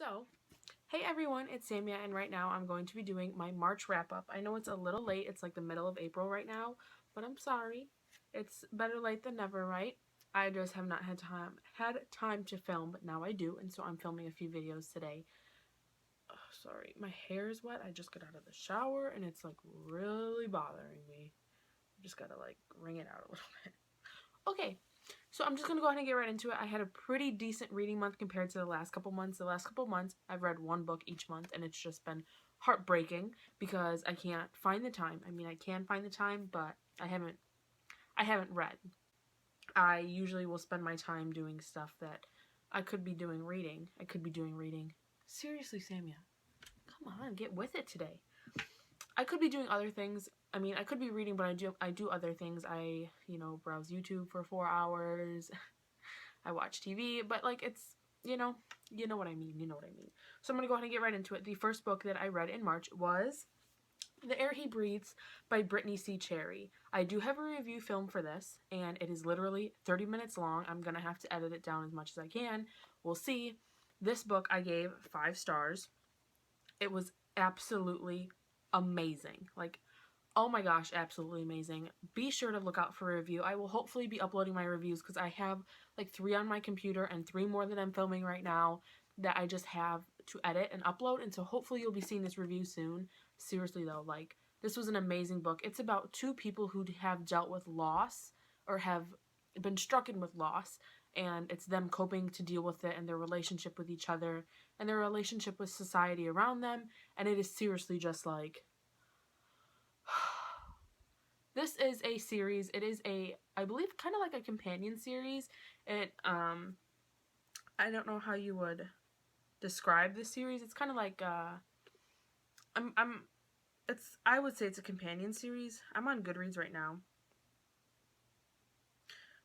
So, hey everyone, it's Samia, and right now I'm going to be doing my March wrap-up. I know it's a little late, it's like the middle of April right now, but I'm sorry. It's better late than never, right? I just have not had time to film, but now I do, and so I'm filming a few videos today. Oh, sorry, my hair is wet. I just got out of the shower, and it's like really bothering me. I just gotta like wring it out a little bit. Okay, so I'm just going to go ahead and get right into it. I had a pretty decent reading month compared to the last couple months. The last couple months, I've read one book each month, and it's just been heartbreaking because I can't find the time. I mean, I can find the time, but I haven't read. I usually will spend my time doing stuff that I could be doing reading. I could be doing reading. Seriously, Samia, come on, get with it today. I could be doing other things. I mean, I could be reading, but I do other things. I, browse YouTube for 4 hours. I watch TV, but like you know what I mean. You know what I mean. So I'm going to go ahead and get right into it. The first book that I read in March was The Air He Breathes by Brittany C. Cherry. I do have a review film for this, and it is literally 30 minutes long. I'm going to have to edit it down as much as I can. We'll see. This book I gave 5 stars. It was absolutely amazing. Like, oh my gosh, absolutely amazing. Be sure to look out for a review. I will hopefully be uploading my reviews because I have like 3 on my computer and 3 more that I'm filming right now that I just have to edit and upload. And so hopefully you'll be seeing this review soon. Seriously though, like, this was an amazing book. It's about 2 people who have dealt with loss or have been stricken with loss, and it's them coping to deal with it and their relationship with each other and their relationship with society around them. And it is seriously just like this is a series. It is I believe, kind of like a companion series. I don't know how you would describe this series. It's kind of like I would say it's a companion series. I'm on Goodreads right now.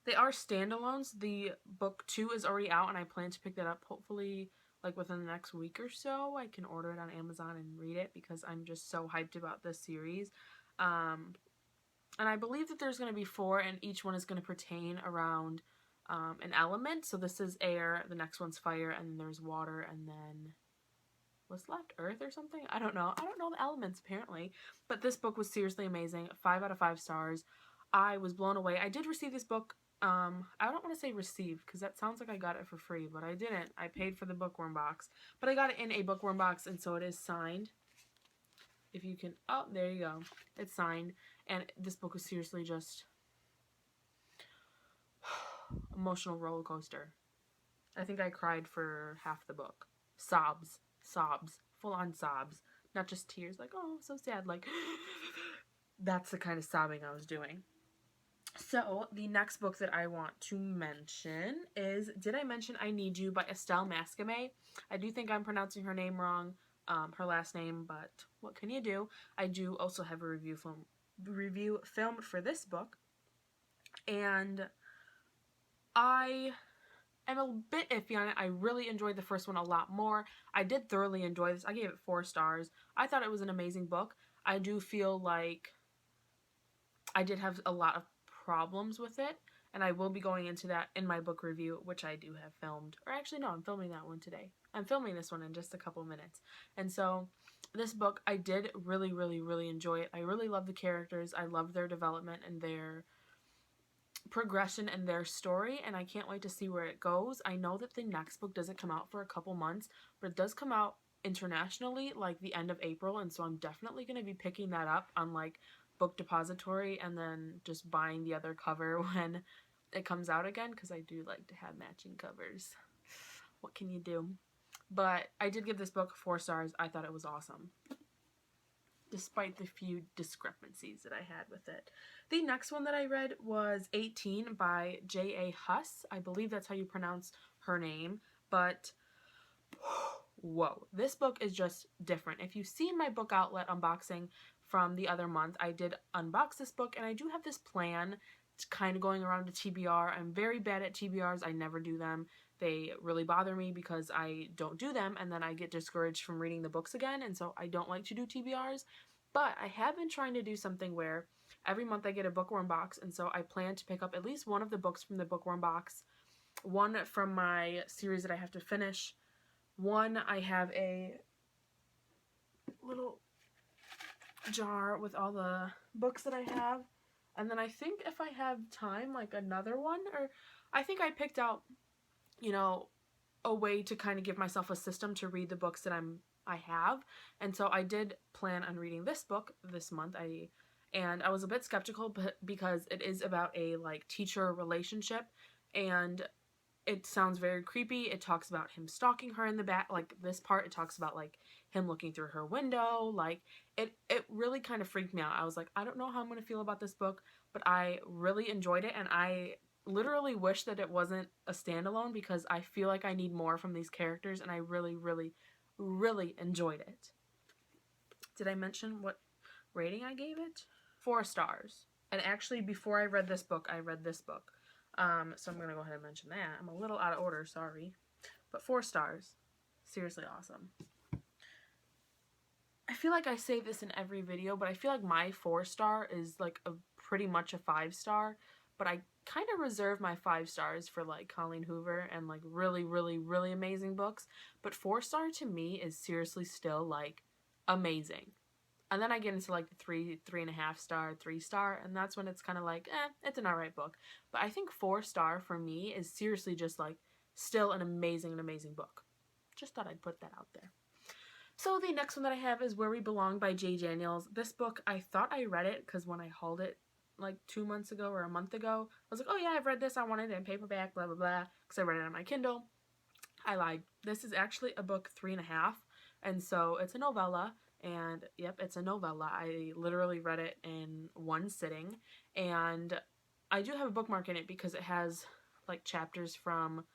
They are standalones. The book 2 is already out, and I plan to pick that up hopefully like within the next week or so. I can order it on Amazon and read it because I'm just so hyped about this series. And I believe that there's going to be 4, and each one is going to pertain around an element. So this is air, the next one's fire, and then there's water, and then what's left? Earth or something? I don't know. I don't know the elements apparently. But this book was seriously amazing. 5 out of 5 stars. I was blown away. I did receive this book. I don't want to say received because that sounds like I got it for free, but I didn't. I paid for the bookworm box, but I got it in a bookworm box, and so it is signed. If you can, oh, there you go. It's signed, and this book was seriously just emotional roller coaster. I think I cried for half the book. Sobs, full on sobs, not just tears like, oh, so sad, like that's the kind of sobbing I was doing. So the next book that I want to mention is Did I Mention I Need You by Estelle Mascame. I do think I'm pronouncing her name wrong, her last name, but what can you do? I do also have a review film for this book, and I am a bit iffy on it. I really enjoyed the first one a lot more. I did thoroughly enjoy this. I gave it 4 stars. I thought it was an amazing book. I do feel like I did have a lot of problems with it, and I will be going into that in my book review, which I do have filmed. Or actually, no, I'm filming that one today. I'm filming this one in just a couple minutes. And so this book, I did really, really, really enjoy it. I really love the characters. I love their development and their progression and their story, and I can't wait to see where it goes. I know that the next book doesn't come out for a couple months, but it does come out internationally like the end of April, and so I'm definitely going to be picking that up on like Book Depository and then just buying the other cover when it comes out again, because I do like to have matching covers. What can you do? But I did give this book 4 stars. I thought it was awesome, despite the few discrepancies that I had with it. The next one that I read was 18 by J.A. Huss. I believe that's how you pronounce her name, but whoa, this book is just different. If you've seen my book outlet unboxing from the other month, I did unbox this book, and I do have this plan to kind of going around to TBR. I'm very bad at TBRs. I never do them. They really bother me because I don't do them, and then I get discouraged from reading the books again, and so I don't like to do TBRs. But I have been trying to do something where every month I get a bookworm box, and so I plan to pick up at least one of the books from the bookworm box, one from my series that I have to finish, One, I have a little jar with all the books that I have, and then I think if I have time, like another one, or I think I picked out, you know, a way to kind of give myself a system to read the books that I have. And so I did plan on reading this book this month. And I was a bit skeptical because it is about a like teacher relationship, and it sounds very creepy. It talks about him stalking her in the back, like this part it talks about like him looking through her window. Like it really kind of freaked me out. I was like, I don't know how I'm going to feel about this book, but I really enjoyed it, and I literally wish that it wasn't a standalone because I feel like I need more from these characters, and I really really enjoyed it. Did I mention what rating I gave it? 4 stars. And actually before I read this book, I read this book. So I'm going to go ahead and mention that. I'm a little out of order, sorry. But 4 stars. Seriously awesome. I feel like I say this in every video, but I feel like my 4-star is like pretty much a 5-star. But I kind of reserve my 5 stars for like Colleen Hoover and like really amazing books. But 4-star to me is seriously still like amazing. And then I get into like the 3.5 star, 3-star, and that's when it's kind of like, it's an alright book. But I think 4-star for me is seriously just like still an amazing book. Just thought I'd put that out there. So the next one that I have is Where We Belong by J. Daniels. This book, I thought I read it because when I hauled it like 2 months ago or a month ago, I was like, oh yeah, I've read this. I want it in paperback, blah, blah, blah, because I read it on my Kindle. I lied. This is actually a book 3.5, and so it's a novella. And yep, it's a novella. I literally read it in one sitting, and I do have a bookmark in it because it has like chapters from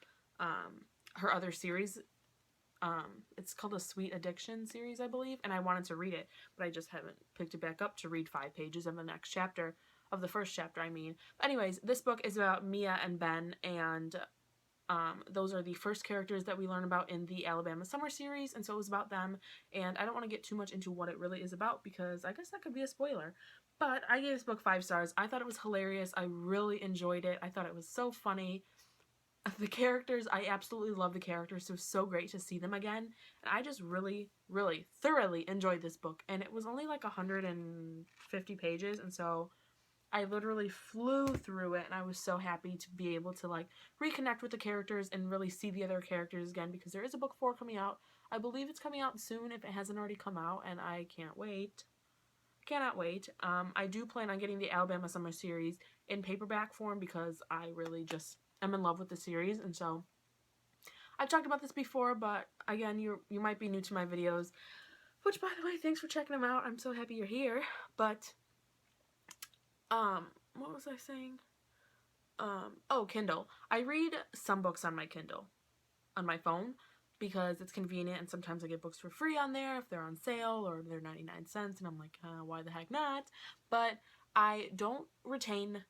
her other series. It's called a Sweet Addiction series, I believe, and I wanted to read it, but I just haven't picked it back up to read 5 pages of the next chapter, of the first chapter, I mean. But anyways, this book is about Mia and Ben, and those are the first characters that we learn about in the Alabama Summer series, and so it was about them, and I don't want to get too much into what it really is about because I guess that could be a spoiler. But I gave this book 5 stars. I thought it was hilarious. I really enjoyed it. I thought it was so funny. The characters, I absolutely love the characters. So it was so great to see them again. And I just really thoroughly enjoyed this book. And it was only like 150 pages, and so I literally flew through it, and I was so happy to be able to like reconnect with the characters and really see the other characters again, because there is a book 4 coming out. I believe it's coming out soon if it hasn't already come out, and I can't wait. Cannot wait. I do plan on getting the Alabama Summer series in paperback form because I really just am in love with the series, and so I've talked about this before, but again, you might be new to my videos, which by the way, thanks for checking them out. I'm so happy you're here. But what was I saying? Oh, Kindle. I read some books on my Kindle, on my phone, because it's convenient, and sometimes I get books for free on there if they're on sale or they're 99 cents, and I'm like, why the heck not? But I don't retain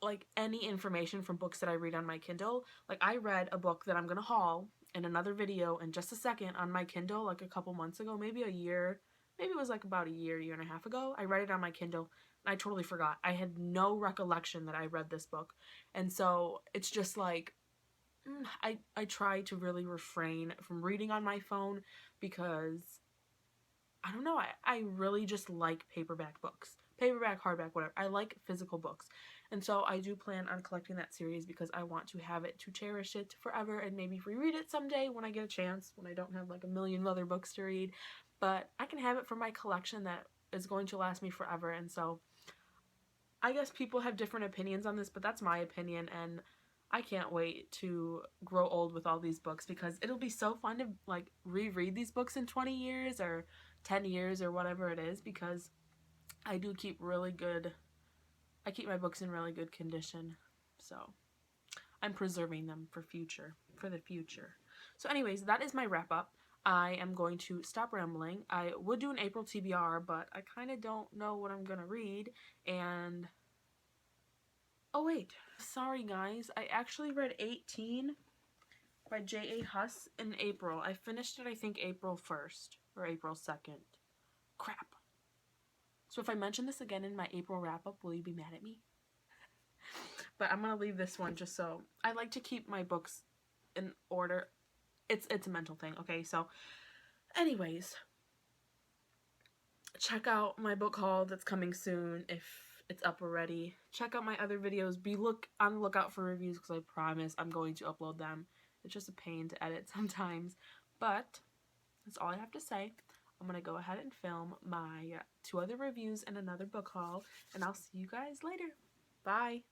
like any information from books that I read on my Kindle. Like, I read a book that I'm gonna haul in another video in just a second on my Kindle like a couple months ago, maybe a year, maybe it was like about a year and a half ago. I read it on my Kindle, and I totally forgot. I had no recollection that I read this book, and so it's just like, I try to really refrain from reading on my phone because I don't know, I really just like paperback books. Paperback, hardback, whatever. I like physical books. And so I do plan on collecting that series because I want to have it, to cherish it forever, and maybe reread it someday when I get a chance, when I don't have like a million other books to read. But I can have it for my collection that is going to last me forever. And so I guess people have different opinions on this, but that's my opinion, and I can't wait to grow old with all these books because it'll be so fun to like reread these books in 20 years or 10 years or whatever it is, because I do keep I keep my books in really good condition, so I'm preserving them for the future. So anyways, that is my wrap up. I am going to stop rambling. I would do an April TBR, but I kind of don't know what I'm gonna read, and oh wait, sorry guys, I actually read 18 by J.A. Huss in April. I finished it, I think, April 1st or April 2nd. Crap. So if I mention this again in my April wrap-up, will you be mad at me? But I'm going to leave this one just so I like to keep my books in order. it's a mental thing, okay? So anyways, check out my book haul that's coming soon if it's up already. Check out my other videos. Be on the lookout for reviews because I promise I'm going to upload them. It's just a pain to edit sometimes, but that's all I have to say. I'm going to go ahead and film my 2 other reviews and another book haul, and I'll see you guys later. Bye!